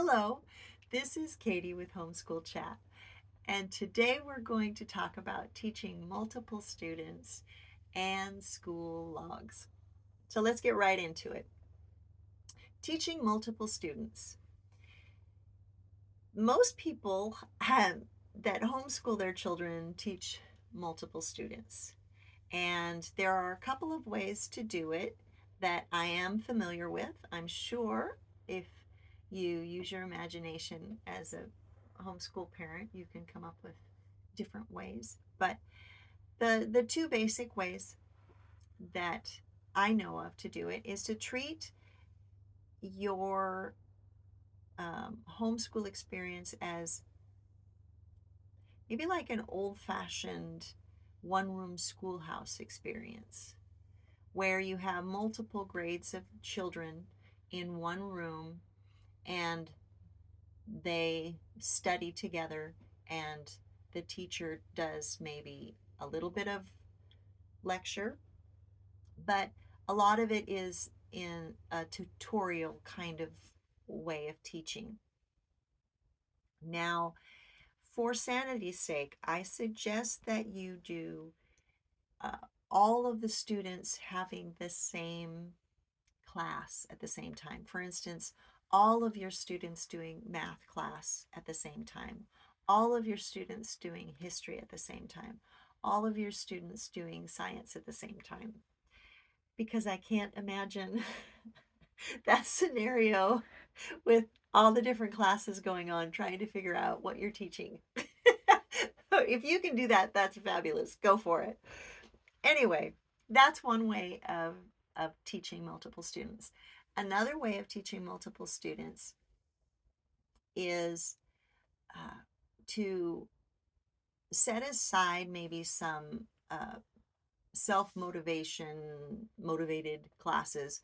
Hello, this is Katie with Homeschool Chat, and today we're going to talk about teaching multiple students and school logs. So let's get right into it. Teaching multiple students. Most people that homeschool their children teach multiple students, and there are a couple of ways to do it that I am familiar with. I'm sure if you use your imagination as a homeschool parent, you can come up with different ways. But the two basic ways that I know of to do it is to treat your homeschool experience as maybe like an old-fashioned one-room schoolhouse experience, where you have multiple grades of children in one room and they study together, and the teacher does maybe a little bit of lecture, but a lot of it is in a tutorial kind of way of teaching. Now, for sanity's sake, I suggest that you do uh, all of the students having the same class at the same time. For instance, all of your students doing math class at the same time, all of your students doing history at the same time, all of your students doing science at the same time. Because I can't imagine that scenario with all the different classes going on, trying to figure out what you're teaching. If you can do that, that's fabulous. Go for it. Anyway, that's one way of teaching multiple students. Another way of teaching multiple students is to set aside maybe some motivated classes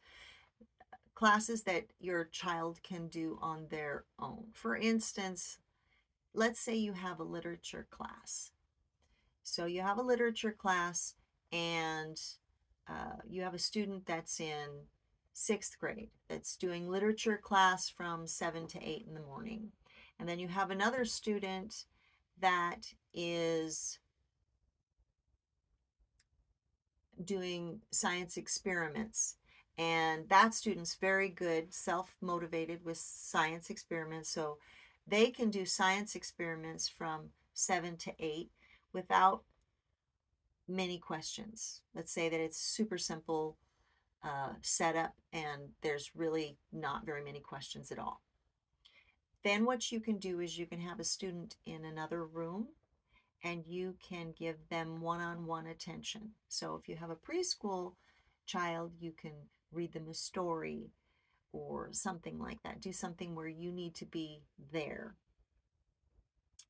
that your child can do on their own. For instance, let's say you have a literature class. So you have a literature class, and you have a student that's in 6th grade that's doing literature class from 7 to 8 in the morning. And then you have another student that is doing science experiments. And that student's very good, self-motivated with science experiments. So they can do science experiments from 7 to 8 without many questions. Let's say that it's super simple setup and there's really not very many questions at all. Then what you can do is you can have a student in another room and you can give them one-on-one attention. So if you have a preschool child, you can read them a story or something like that. Do something where you need to be there.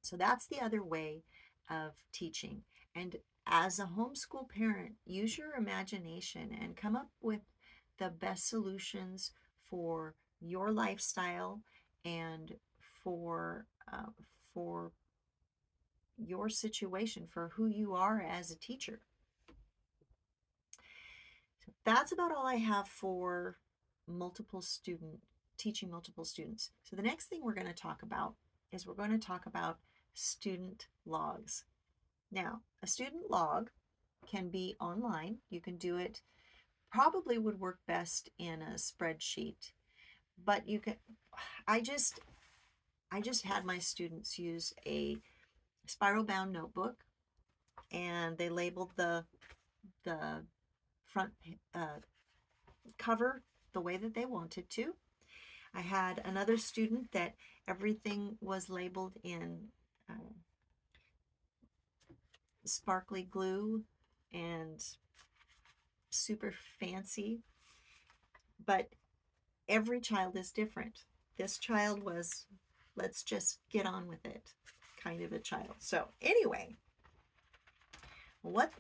So that's the other way of teaching. And as a homeschool parent, use your imagination and come up with the best solutions for your lifestyle and for for your situation, for who you are as a teacher. So that's about all I have for teaching multiple students. So the next thing we're going to talk about is we're going to talk about student logs. Now, a student log can be online. You can do it, probably would work best in a spreadsheet, but you can, I just had my students use a spiral bound notebook, and they labeled the front cover the way that they wanted to. I had another student that everything was labeled in sparkly glue and super fancy, but every child is different. This child was, let's just get on with it kind of a child. So anyway, what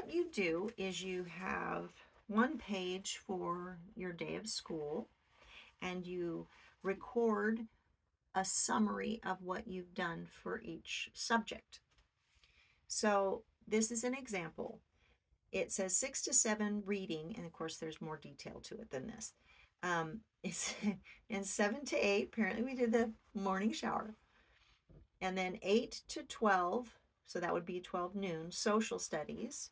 you do is you have one page for your day of school, and you record a summary of what you've done for each subject. So this is an example. It says 6 to 7 reading, and of course there's more detail to it than this. It's in 7 to 8. Apparently, we did the morning shower. And then 8 to 12, so that would be 12 noon, social studies.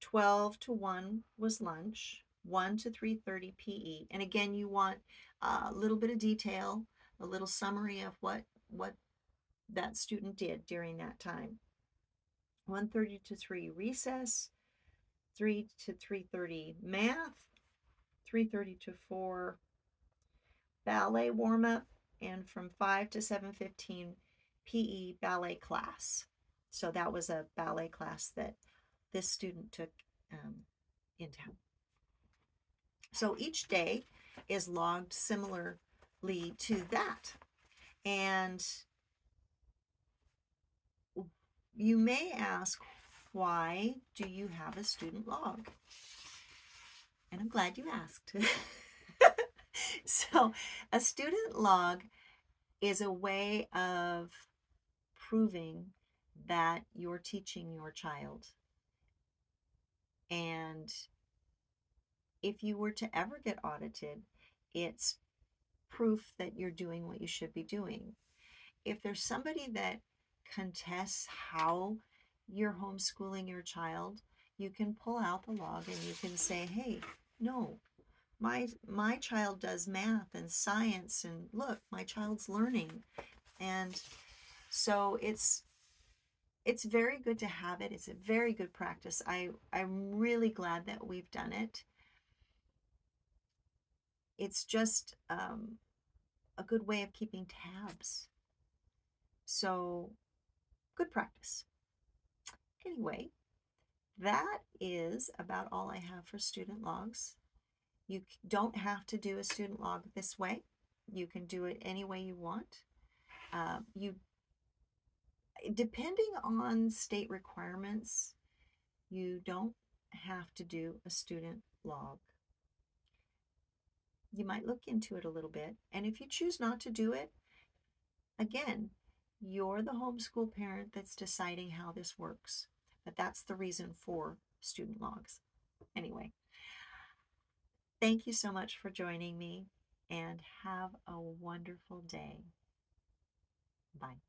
12 to 1 was lunch. 1 to 3:30 PE. And again, you want a little bit of detail, a little summary of what that student did during that time. 1:30 to 3 recess, 3 to 3:30 math, 3:30 to 4 ballet warm up, and from 5 to 7:15 PE ballet class. So that was a ballet class that this student took in town. So each day is logged similarly to that. And you may ask, why do you have a student log? And I'm glad you asked. So a student log is a way of proving that you're teaching your child. And if you were to ever get audited, it's proof that you're doing what you should be doing. If there's somebody that contests how you're homeschooling your child, you can pull out the log and you can say, hey, no, my child does math and science, and look, my child's learning. And so it's very good to have it. It's a very good practice. I'm really glad that we've done it. It's just a good way of keeping tabs. So good practice. Anyway, that is about all I have for student logs. You don't have to do a student log this way. You can do it any way you want. Depending on state requirements, you don't have to do a student log. You might look into it a little bit. And if you choose not to do it, again, you're the homeschool parent that's deciding how this works. But that's the reason for student logs. Anyway, thank you so much for joining me, and have a wonderful day. Bye.